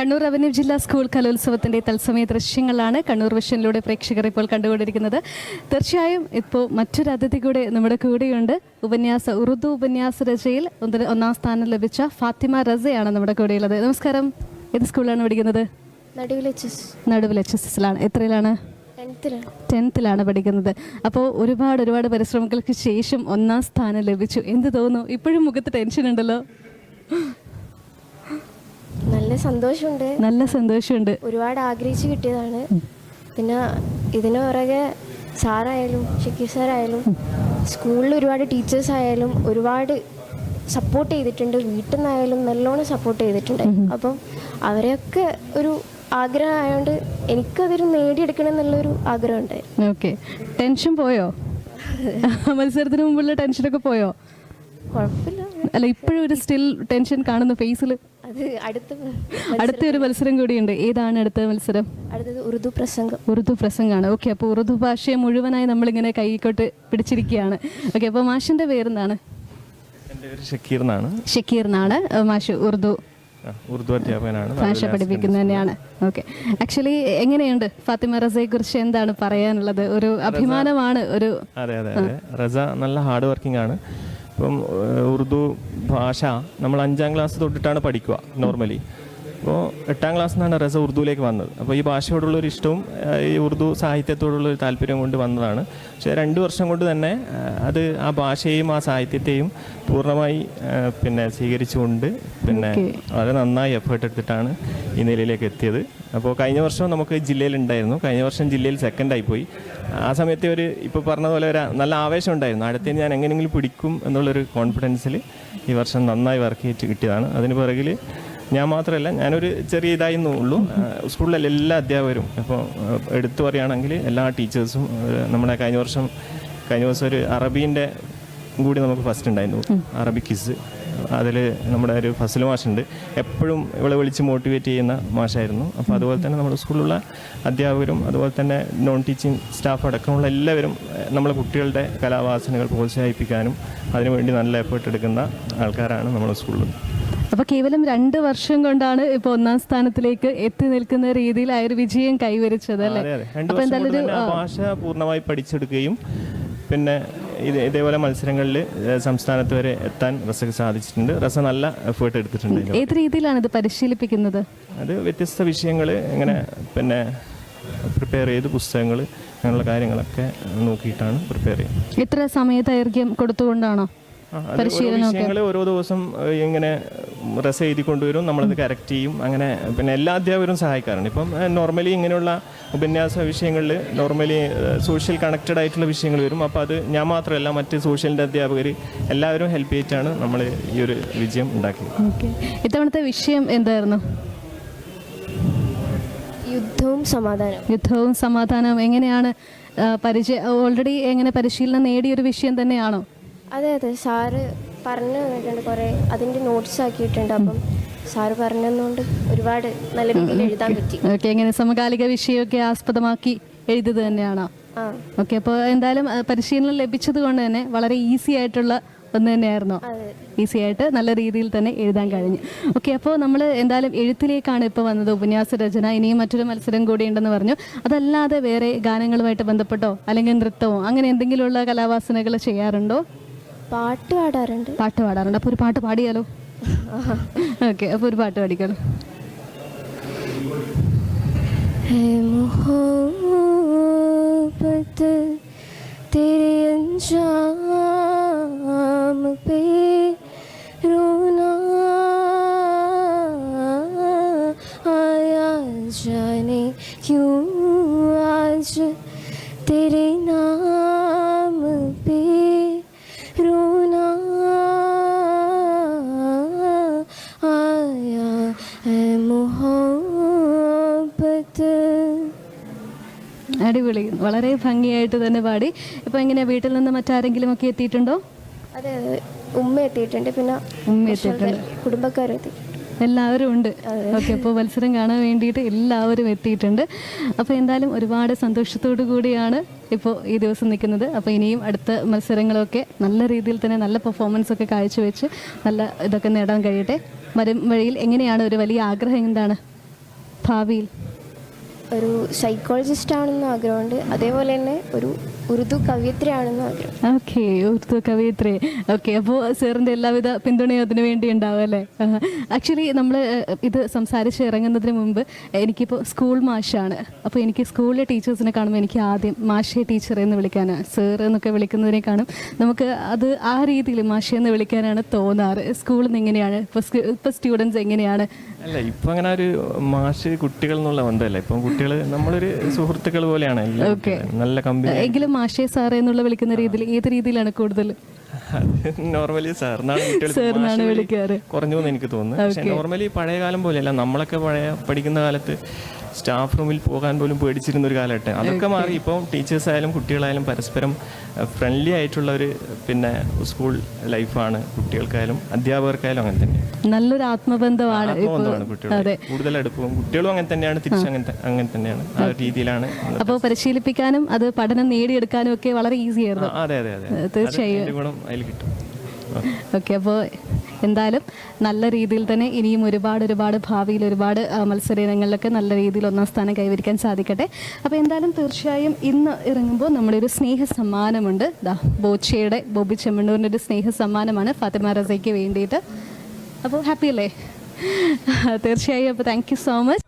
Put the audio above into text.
Kannur revenue ജില്ലാ school കലോത്സവത്തിൻ്റെ തത്സമയ ദൃശ്യങ്ങളാണ് കണ്ണൂർ വിഷനിലൂടെ പ്രേക്ഷകർ ഇപ്പോൾ കണ്ടുകൊണ്ടിരിക്കുന്നത്. തീർച്ചയായും ഇപ്പോൾ മറ്റൊരു അതിഥി കൂടെ നമ്മുടെ കൂടെയുണ്ട്. ഉറുദു ഉപന്യാസ രചനയിൽ ഒന്നാം സ്ഥാനം ലഭിച്ച ഫാത്തിമ റസയാണ് നമ്മുടെ കൂടെയുള്ളത്. നമസ്കാരം. ഏത് സ്കൂളിലാണ് പഠിക്കുന്നത്? നടുവിൽ HSS-ലാണ്. എത്രയിലാണ്? 10th-ലാണ് പഠിക്കുന്നത്. അപ്പോൾ ഒരുപാട് പരിശ്രമങ്ങൾക്ക് ശേഷം ഒന്നാം സ്ഥാനം ലഭിച്ചു. എന്ത് തോന്നുന്നു? ഇപ്പോഴും മുഖത്ത് ടെൻഷൻ ഉണ്ടല്ലോ. നല്ല സന്തോഷമുണ്ട്. ഒരുപാട് ആഗ്രഹിച്ച് കിട്ടിയതാണ്. പിന്നെ ഇതിന് പുറകെ സാറായാലും ഷക്കീർ സാറായാലും സ്കൂളിൽ ഒരുപാട് ടീച്ചേഴ്സ് ആയാലും ഒരുപാട് സപ്പോർട്ട് ചെയ്തിട്ടുണ്ട്. വീട്ടിൽ നിന്നായാലും നല്ലോണം സപ്പോർട്ട് ചെയ്തിട്ടുണ്ട്. അപ്പം അവരെയൊക്കെ ഒരു ആഗ്രഹമായതുകൊണ്ട് എനിക്കതൊരു നേടിയെടുക്കണം എന്നുള്ളൊരു ആഗ്രഹമുണ്ട്. ഓക്കെ. ടെൻഷൻ പോയോ? മത്സരത്തിന് മുമ്പുള്ള ടെൻഷനൊക്കെ പോയോ? കുഴപ്പമില്ല. അല്ല, ഇപ്പോഴും ഒരു സ്റ്റിൽ ടെൻഷൻ കാണുന്നു ഫേസിൽ. അത് അടുത്തൊരു മത്സരം കൂടിയുണ്ട്. ഏതാണ് അടുത്ത മത്സരം? അടുത്തത് ഉറുദു പ്രസംഗമാണ്. ഓക്കെ. അപ്പോൾ ഉറുദു ഭാഷയെ മുഴുവനായി നമ്മളിങ്ങനെ കൈക്കോട്ട് പിടിച്ചിരിക്കുകയാണ്. ഓക്കെ. അപ്പോൾ മാഷിൻ്റെ പേരെന്താണ്? എൻ്റെ പേര് ഷക്കീർ എന്നാണ്. മാഷ് ഉറുദു അധ്യാപകനാണ്. ഭാഷ പഠിപ്പിക്കുന്നത് തന്നെയാണ്. ഓക്കെ. ആക്ച്വലി എങ്ങനെയുണ്ട് ഫാത്തിമ റസയെ കുറിച്ച് എന്താണ് പറയാനുള്ളത്? ഒരു അഭിമാനമാണ്. അതെ. റസ നല്ല ഹാർഡ് വർക്കിംഗ് ആണ്. ഇപ്പം ഉറുദു ഭാഷ നമ്മൾ 5ാം ക്ലാസ് തൊട്ടിട്ടാണ് പഠിക്കുക നോർമലി. അപ്പോൾ 8ാം ക്ലാസ്സിൽ നിന്നാണ് റസ ഉറുദുവിലേക്ക് വന്നത്. അപ്പോൾ ഈ ഭാഷയോടുള്ളൊരു ഇഷ്ടവും ഈ ഉറുദു സാഹിത്യത്തോടുള്ളൊരു താല്പര്യം കൊണ്ട് വന്നതാണ്. പക്ഷേ 2 വർഷം കൊണ്ട് തന്നെ അത് ആ ഭാഷയെയും ആ സാഹിത്യത്തെയും പൂർണ്ണമായി സ്വീകരിച്ചുകൊണ്ട് വളരെ നന്നായി എഫേർട്ട് എടുത്തിട്ടാണ് ഈ നിലയിലേക്ക് എത്തിയത്. അപ്പോൾ കഴിഞ്ഞ വർഷം നമുക്ക് ജില്ലയിലുണ്ടായിരുന്നു. കഴിഞ്ഞ വർഷം ജില്ലയിൽ 2nd പോയി. ആ സമയത്ത് ഇപ്പോൾ പറഞ്ഞതുപോലെ ഒരു നല്ല ആവേശം ഉണ്ടായിരുന്നു. അടുത്തതിന് ഞാൻ എങ്ങനെയെങ്കിലും പിടിക്കും എന്നുള്ളൊരു കോൺഫിഡൻസിൽ ഈ വർഷം നന്നായി വർക്ക് ചെയ്തിട്ട് കിട്ടിയതാണ്. അതിന് പിറകിൽ ഞാൻ മാത്രമല്ല, ഞാനൊരു ചെറിയ ഉള്ളൂ. സ്കൂളിലെ എല്ലാ അധ്യാപകരും ഇപ്പോൾ എടുത്തു പറയുകയാണെങ്കിൽ എല്ലാ ടീച്ചേഴ്സും നമ്മുടെ കഴിഞ്ഞ ദിവസം ഒരു അറബീൻ്റെ കൂടി നമുക്ക് ഫസ്റ്റ് ഉണ്ടായിരുന്നു. അറബി ക്വിസ്. അതിൽ നമ്മുടെ ഒരു ഫസൽ മാഷുണ്ട്. എപ്പോഴും ഇവളെ വിളിച്ച് മോട്ടിവേറ്റ് ചെയ്യുന്ന മാഷായിരുന്നു. അപ്പോൾ അതുപോലെ തന്നെ നമ്മുടെ സ്കൂളിലുള്ള അധ്യാപകരും അതുപോലെ തന്നെ നോൺ ടീച്ചിങ് സ്റ്റാഫ് അടക്കമുള്ള എല്ലാവരും നമ്മളെ കുട്ടികളുടെ കലാവാസനകൾ പ്രോത്സാഹിപ്പിക്കാനും അതിനുവേണ്ടി നല്ല എഫേർട്ട് എടുക്കുന്ന ആൾക്കാരാണ് നമ്മുടെ സ്കൂളിൽ. അപ്പോൾ കേവലം 2 വർഷം കൊണ്ടാണ് ഇപ്പോൾ ഒന്നാം സ്ഥാനത്തിലേക്ക് എത്തി നിൽക്കുന്ന രീതിയിൽ ആ ഒരു വിജയം കൈവരിച്ചത് അല്ലേ? അപ്പോൾ എന്തായാലും ഭാഷ പൂർണ്ണമായി പഠിച്ചെടുക്കുകയും പിന്നെ ഇതേപോലെ മത്സരങ്ങളിൽ സംസ്ഥാനത്ത് വരെ എത്താൻ റസക്ക് സാധിച്ചിട്ടുണ്ട്. റസ നല്ല എഫേർട്ട് എടുത്തിട്ടുണ്ട്. ഏത് രീതിയിലാണ് ഇത് പരിശീലിപ്പിക്കുന്നത്? അത് വ്യത്യസ്ത വിഷയങ്ങൾ ഇങ്ങനെ പ്രിപ്പയർ ചെയ്ത് പുസ്തകങ്ങൾ അങ്ങനെയുള്ള കാര്യങ്ങളൊക്കെ നോക്കിയിട്ടാണ് പ്രിപ്പയർ ചെയ്യുന്നത്. എത്ര സമയദൈർഘ്യം കൊടുത്തുകൊണ്ടാണോ വിഷയങ്ങൾ ഓരോ ദിവസം ഇങ്ങനെ റസ എഴുതി കൊണ്ടുവരും, നമ്മളത് കറക്റ്റ് ചെയ്യും. അങ്ങനെ എല്ലാ അധ്യാപകരും സഹായിക്കാറുണ്ട്. ഇപ്പം നോർമലി ഇങ്ങനെയുള്ള ഉപന്യാസ വിഷയങ്ങളിൽ നോർമലി സോഷ്യൽ കണക്റ്റഡ് ആയിട്ടുള്ള വിഷയങ്ങൾ വരും. അപ്പോൾ അത് ഞാൻ മാത്രമല്ല, മറ്റ് സോഷ്യലിൻ്റെ അധ്യാപകർ എല്ലാവരും ഹെൽപ്പ് ചെയ്തിട്ടാണ് നമ്മൾ ഈ ഒരു വിജയം ഉണ്ടാക്കിയത്. ഇത്തവണത്തെ വിഷയം എന്തായിരുന്നു? യുദ്ധവും സമാധാനവും. എങ്ങനെയാണ് ഓൾറെഡി എങ്ങനെ പരിശീലനം നേടിയൊരു വിഷയം തന്നെയാണോ? അതെ. സാറ് പറഞ്ഞു തന്നിട്ടുണ്ട്, കുറേ അതിൻ്റെ നോട്ട്സ് ആക്കിയിട്ടുണ്ട്. അപ്പം സാറ് പറഞ്ഞതുകൊണ്ട് ഒരുപാട് നല്ല രീതിയിൽ എഴുതാൻ പറ്റി. ഓക്കെ. എങ്ങനെ സമകാലിക വിഷയമൊക്കെ ആസ്പദമാക്കി എഴുതിയത് തന്നെയാണോ? ഓക്കെ. അപ്പോൾ എന്തായാലും പരിശീലനം ലഭിച്ചത് കൊണ്ട് തന്നെ വളരെ ഈസി ആയിട്ടുള്ള ഒന്ന് തന്നെയായിരുന്നോ? ഈസി ആയിട്ട് നല്ല രീതിയിൽ തന്നെ എഴുതാൻ കഴിഞ്ഞു. ഓക്കെ. അപ്പോൾ നമ്മൾ എന്തായാലും എഴുത്തിലേക്കാണ് ഇപ്പോൾ വന്നത്. ഉപന്യാസ രചന. ഇനിയും മറ്റൊരു മത്സരം കൂടി ഉണ്ടെന്ന് പറഞ്ഞു. അതല്ലാതെ വേറെ ഗാനങ്ങളുമായിട്ട് ബന്ധപ്പെട്ടോ അല്ലെങ്കിൽ നൃത്തമോ അങ്ങനെ എന്തെങ്കിലുമുള്ള കലാവാസനകൾ ചെയ്യാറുണ്ടോ? പാട്ട് പാടാറുണ്ട്. അപ്പോൾ ഒരു പാട്ട് പാടിയാലോ? ഓക്കെ. അപ്പോൾ ഒരു പാട്ട് പാടിക്കാലോ. तेरे अंजाम पे रोना आया जाने क्यों आज तेरे नाम पे रोना आया है मोहब्बत. അടിപൊളി. വളരെ ഭംഗിയായിട്ട് തന്നെ പാടി. ഇപ്പോൾ എങ്ങനെയാ, വീട്ടിൽ നിന്ന് മറ്റാരെങ്കിലും ഒക്കെ എത്തിയിട്ടുണ്ടോ? അതെ. ഉമ്മ എത്തിയിട്ടുണ്ട്. പിന്നെ കുടുംബക്കാരും എത്തിയിട്ടുണ്ട്. എല്ലാവരും ഉണ്ട്. ഓക്കെ. അപ്പോൾ മത്സരം കാണാൻ വേണ്ടിയിട്ട് എല്ലാവരും എത്തിയിട്ടുണ്ട്. അപ്പോൾ എന്തായാലും ഒരുപാട് സന്തോഷത്തോടു കൂടിയാണ് ഇപ്പോൾ ഈ ദിവസം നിൽക്കുന്നത്. അപ്പോൾ ഇനിയും അടുത്ത മത്സരങ്ങളൊക്കെ നല്ല രീതിയിൽ തന്നെ നല്ല പെർഫോമൻസ് ഒക്കെ കാഴ്ചവെച്ച് നല്ല ഇതൊക്കെ നേടാൻ കഴിയട്ടെ. വരും വഴിയിൽ എങ്ങനെയാണ് ഒരു വലിയ ആഗ്രഹം എന്താണ്? ഭാവിയിൽ? ഒരു സൈക്കോളജിസ്റ്റ് ആണെന്ന് ആഗ്രഹമുണ്ട്, അതേപോലെ തന്നെ ഒരു ഉറുദു കവയിത്രിയാണെന്ന് ആഗ്രഹം. ഓക്കെ, ഉറുദു കവയിത്രി. ഓക്കെ, അപ്പോൾ സാറിൻ്റെ എല്ലാവിധ പിന്തുണയും അതിനു വേണ്ടി ഉണ്ടാവും അല്ലേ? ആക്ച്വലി നമ്മൾ ഇത് സംസാരിച്ച് ഇറങ്ങുന്നതിന് മുമ്പ് എനിക്കിപ്പോൾ സ്കൂൾ മാഷാണ്. അപ്പോൾ എനിക്ക് സ്കൂളിലെ ടീച്ചേഴ്സിനെ കാണുമ്പോൾ എനിക്ക് ആദ്യം മാഷേ ടീച്ചറെ എന്ന് വിളിക്കാനാണ്, സാർ എന്നൊക്കെ വിളിക്കുന്നതിനെ കാണും നമുക്ക് അത് ആ രീതിയിൽ മാഷേ എന്ന് വിളിക്കാനാണ് തോന്നാറ്. സ്കൂളിൽ നിന്ന് എങ്ങനെയാണ് ഇപ്പോൾ സ്റ്റുഡൻസ് എങ്ങനെയാണ്? അല്ല, ഇപ്പം അങ്ങനെ ഒരു മാഷ് കുട്ടികൾ എന്നുള്ള ബന്ധമല്ല. ഇപ്പം കുട്ടികൾ നമ്മളൊരു സുഹൃത്തുക്കൾ പോലെയാണ് എല്ലാം. നല്ല കമ്പനി. എങ്കിലും മാഷേ സാറേ എന്നുള്ള വിളിക്കുന്ന രീതിയിൽ ഏത് രീതിയിലാണ് കൂടുതൽ? നോർമലി സാറിനാണ് വിളിക്കാറ്. കുറഞ്ഞു എന്ന് എനിക്ക് തോന്നുന്നു. പക്ഷെ നോർമലി പഴയ കാലം പോലെയല്ല. നമ്മളൊക്കെ പഠിക്കുന്ന കാലത്ത് സ്റ്റാഫ് റൂമിൽ പോകാൻ പോലും പേടിച്ചിരുന്ന ഒരു കാലഘട്ടം. അതൊക്കെ മാറി. ഇപ്പോൾ ടീച്ചേഴ്സ് ആയാലും കുട്ടികളായാലും പരസ്പരം ഫ്രണ്ട്ലി ആയിട്ടുള്ള ഒരു സ്കൂൾ ലൈഫാണ്. കുട്ടികൾക്കായാലും അധ്യാപകർക്കായാലും അങ്ങനെ തന്നെ നല്ലൊരു ആത്മബന്ധമാണ് കുട്ടികൾ. കൂടുതൽ അടുപ്പവും കുട്ടികളും അങ്ങനെ തന്നെയാണ്, തിരിച്ച് അങ്ങനെ തന്നെയാണ്. ആ രീതിയിലാണ്. അപ്പോൾ പരിശീലിപ്പിക്കാനും അത് പഠനം നേടിയെടുക്കാനും ഒക്കെ വളരെ ഈസി ആയിരുന്നു. അതെ അതെ അതെ, തീർച്ചയായും ഗുണം അതിൽ കിട്ടും. ഓക്കെ, അപ്പോൾ എന്തായാലും നല്ല രീതിയിൽ തന്നെ ഇനിയും ഒരുപാട് ഭാവിയിൽ ഒരുപാട് മത്സര ഇനങ്ങളിലൊക്കെ നല്ല രീതിയിൽ ഒന്നാം സ്ഥാനം കൈവരിക്കാൻ സാധിക്കട്ടെ. അപ്പോൾ എന്തായാലും തീർച്ചയായും ഇന്ന് ഇറങ്ങുമ്പോൾ നമ്മുടെ ഒരു സ്നേഹ സമ്മാനമുണ്ട്. ബോച്ചയുടെ ബോബി ചെമ്മണ്ണൂരിൻ്റെ ഒരു സ്നേഹ സമ്മാനമാണ് ഫാത്തിമ റസയ്ക്ക് വേണ്ടിയിട്ട്. അപ്പോൾ ഹാപ്പി അല്ലേ? തീർച്ചയായും. അപ്പോൾ താങ്ക് യു സോ മച്ച്.